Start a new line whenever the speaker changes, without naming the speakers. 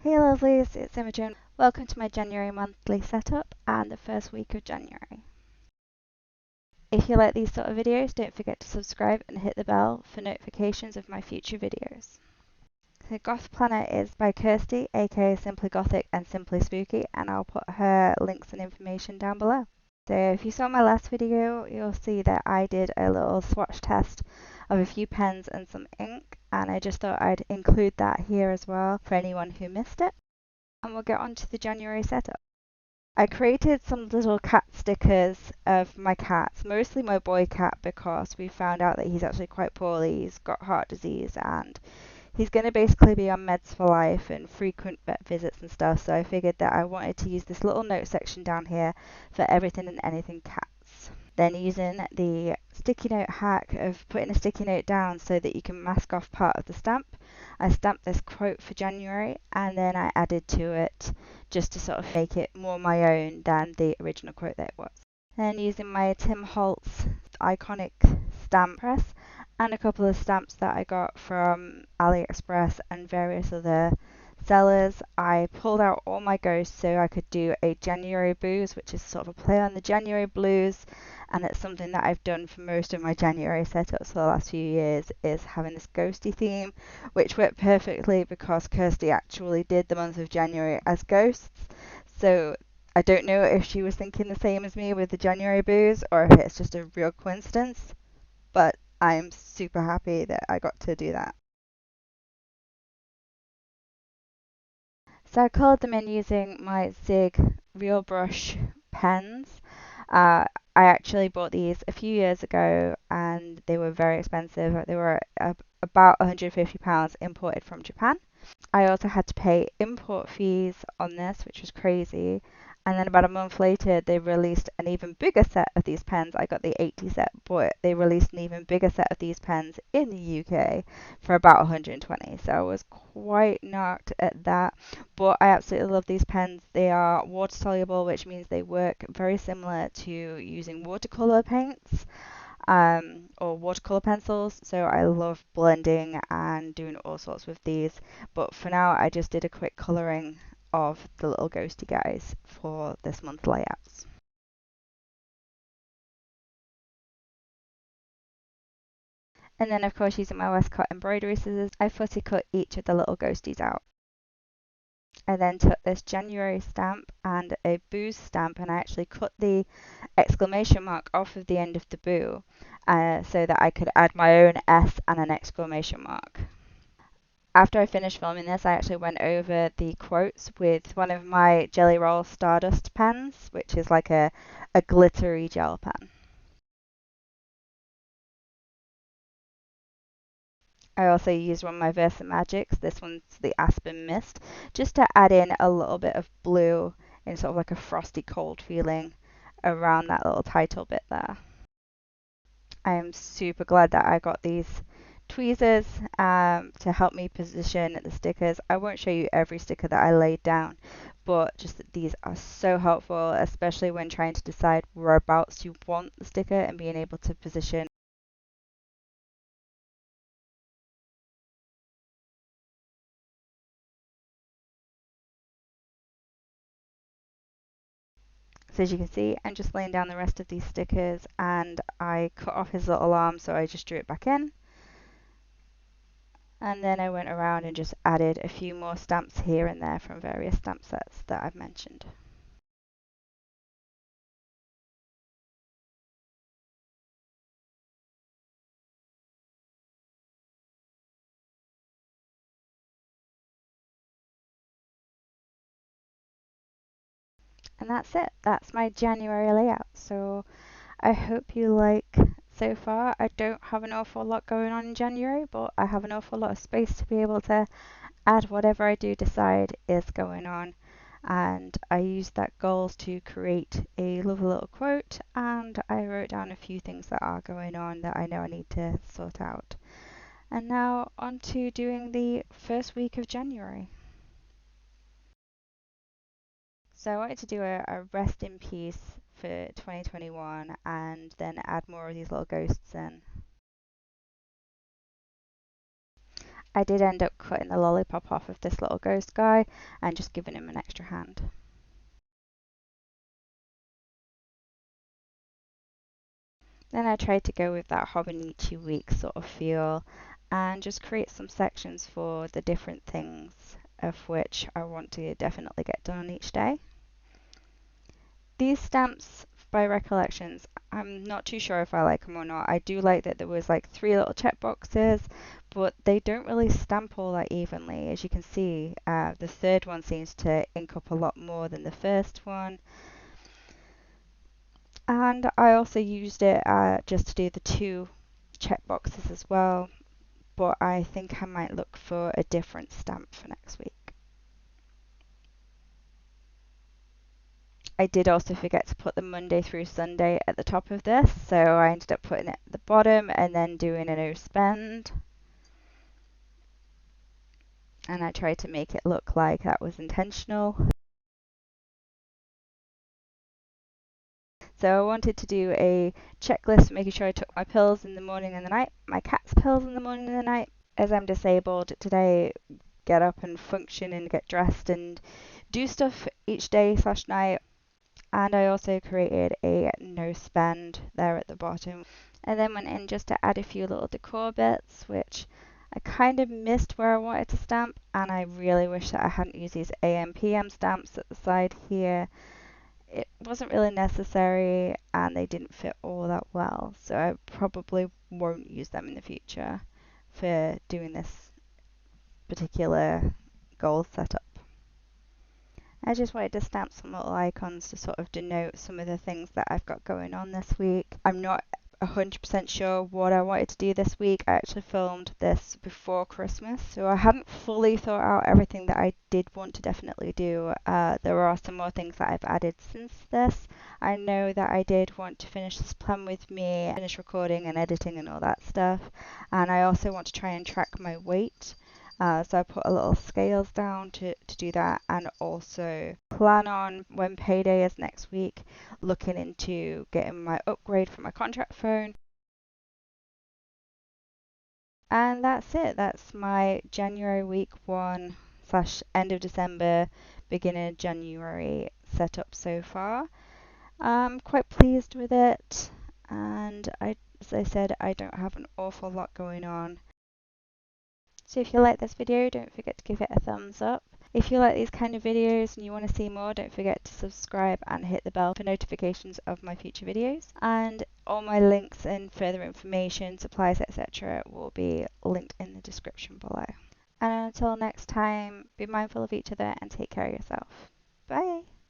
Hey lovelies, it's Imogen. Welcome to my January monthly setup and the first week of January. If you like these sort of videos, don't forget to subscribe and hit the bell for notifications of my future videos. The Goth Planner is by Kirsty, aka Simply Gothic and Simply Spooky, and I'll put her links and information down below. So if you saw my last video, you'll see that I did a little swatch test of a few pens and some ink, and I just thought I'd include that here as well for anyone who missed it. And we'll get on to the January setup. I created some little cat stickers of my cats, mostly my boy cat, because we found out that he's actually quite poorly. He's got heart disease and he's going to basically be on meds for life and frequent vet visits and stuff, so I figured that I wanted to use this little note section down here for everything and anything cats. Then using the sticky note hack of putting a sticky note down so that you can mask off part of the stamp, I stamped this quote for January and then I added to it just to sort of make it more my own than the original quote that it was. Then using my Tim Holtz iconic stamp press and a couple of stamps that I got from AliExpress and various other sellers, I pulled out all my ghosts so I could do a January blues, which is sort of a play on the January blues, and it's something that I've done for most of my January setups for the last few years, is having this ghosty theme, which worked perfectly because Kirsty actually did the month of January as ghosts. So I don't know if she was thinking the same as me with the January blues or if it's just a real coincidence, but I'm super happy that I got to do that. So I colored them in using my Zig Real Brush pens. I actually bought these a few years ago and they were very expensive. They were about £150 imported from Japan. I also had to pay import fees on this, which was crazy. And then about a month later, they released an even bigger set of these pens. I got the 80 set, but they released an even bigger set of these pens in the UK for about 120. So I was quite knocked at that. But I absolutely love these pens. They are water soluble, which means they work very similar to using watercolor paints. Or watercolor pencils, so I love blending and doing all sorts with these, but for now I just did a quick colouring of the little ghosty guys for this month's layouts. And then of course, using my Westcott embroidery scissors, I footy cut each of the little ghosties out. I then took this January stamp and a booze stamp and I actually cut the exclamation mark off of the end of the boo so that I could add my own S and an exclamation mark. After I finished filming this, I actually went over the quotes with one of my Jelly Roll Stardust pens, which is like a glittery gel pen. I also used one of my Versamagics, this one's the Aspen Mist, just to add in a little bit of blue in sort of like a frosty cold feeling around that little title bit there. I am super glad that I got these tweezers to help me position the stickers. I won't show you every sticker that I laid down, but just that these are so helpful, especially when trying to decide whereabouts you want the sticker and being able to position. So as you can see, I'm just laying down the rest of these stickers and I cut off his little arm, so I just drew it back in. And then I went around and just added a few more stamps here and there from various stamp sets that I've mentioned. And that's it. That's my January layout. So I hope you like so far. I don't have an awful lot going on in January, but I have an awful lot of space to be able to add whatever I do decide is going on. And I used that goals to create a lovely little quote, and I wrote down a few things that are going on that I know I need to sort out. And now on to doing the first week of January. So I wanted to do a rest in peace for 2021 and then add more of these little ghosts in. I did end up cutting the lollipop off of this little ghost guy and just giving him an extra hand. Then I tried to go with that Hobonichi week sort of feel and just create some sections for the different things of which I want to definitely get done on each day. These stamps by Recollections, I'm not too sure if I like them or not. I do like that there was like 3 little check boxes, but they don't really stamp all that evenly. As you can see, the third one seems to ink up a lot more than the first one. And I also used it just to do the 2 check boxes as well, but I think I might look for a different stamp for next week. I did also forget to put the Monday through Sunday at the top of this, so I ended up putting it at the bottom and then doing a no spend. And I tried to make it look like that was intentional. So I wanted to do a checklist making sure I took my pills in the morning and the night, my cat's pills in the morning and the night. As I'm disabled today, get up and function and get dressed and do stuff each day / night. And I also created a no spend there at the bottom. And then went in just to add a few little decor bits, which I kind of missed where I wanted to stamp, and I really wish that I hadn't used these AM/PM stamps at the side here. It wasn't really necessary and they didn't fit all that well, so I probably won't use them in the future for doing this particular goal setup. I just wanted to stamp some little icons to sort of denote some of the things that I've got going on this week. I'm not 100% sure what I wanted to do this week. I actually filmed this before Christmas, so I hadn't fully thought out everything that I did want to definitely do. There are some more things that I've added since this. I know that I did want to finish this plan with me, finish recording and editing and all that stuff, and I also want to try and track my weight. So I put a little scales down to do that, and also plan on when payday is next week, looking into getting my upgrade for my contract phone. And that's it. That's my January week 1 / end of December, beginning of January setup so far. I'm quite pleased with it, and as I said, I don't have an awful lot going on. So if you like this video, don't forget to give it a thumbs up. If you like these kind of videos and you want to see more, don't forget to subscribe and hit the bell for notifications of my future videos. And all my links and further information, supplies, etc. will be linked in the description below. And until next time, be mindful of each other and take care of yourself.